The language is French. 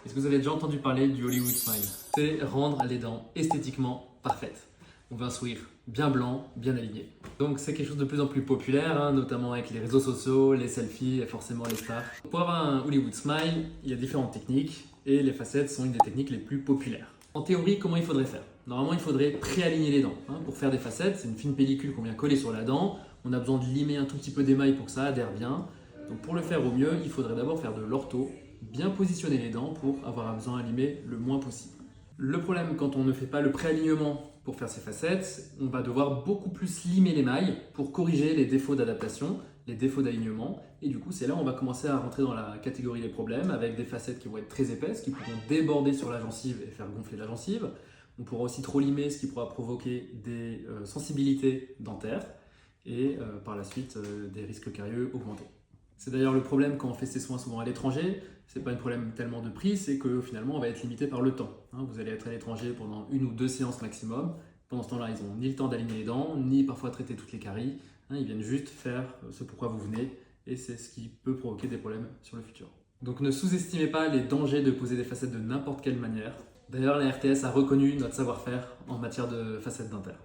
Est-ce que vous avez déjà entendu parler du Hollywood Smile? C'est rendre les dents esthétiquement parfaites. On veut un sourire bien blanc, bien aligné. Donc c'est quelque chose de plus en plus populaire, notamment avec les réseaux sociaux, les selfies et forcément les stars. Pour avoir un Hollywood Smile, il y a différentes techniques et les facettes sont une des techniques les plus populaires. En théorie, comment il faudrait faire? Normalement, il faudrait pré-aligner les dents. Pour faire des facettes, c'est une fine pellicule qu'on vient coller sur la dent. On a besoin de limer un tout petit peu d'émail pour que ça adhère bien. Donc pour le faire au mieux, il faudrait d'abord faire de l'ortho, bien positionner les dents pour avoir besoin à limer le moins possible. Le problème, quand on ne fait pas le pré-alignement pour faire ces facettes, on va devoir beaucoup plus limer l'émail pour corriger les défauts d'adaptation, les défauts d'alignement. Et du coup, c'est là où on va commencer à rentrer dans la catégorie des problèmes avec des facettes qui vont être très épaisses, qui pourront déborder sur la gencive et faire gonfler la gencive. On pourra aussi trop limer, ce qui pourra provoquer des sensibilités dentaires et par la suite des risques carieux augmentés. C'est d'ailleurs le problème quand on fait ces soins souvent à l'étranger. C'est pas un problème tellement de prix, c'est que finalement on va être limité par le temps. Vous allez être à l'étranger pendant 1 ou 2 séances maximum. Pendant ce temps-là, ils n'ont ni le temps d'aligner les dents, ni parfois traiter toutes les caries. Ils viennent juste faire ce pourquoi vous venez et c'est ce qui peut provoquer des problèmes sur le futur. Donc ne sous-estimez pas les dangers de poser des facettes de n'importe quelle manière. D'ailleurs, la RTS a reconnu notre savoir-faire en matière de facettes dentaires.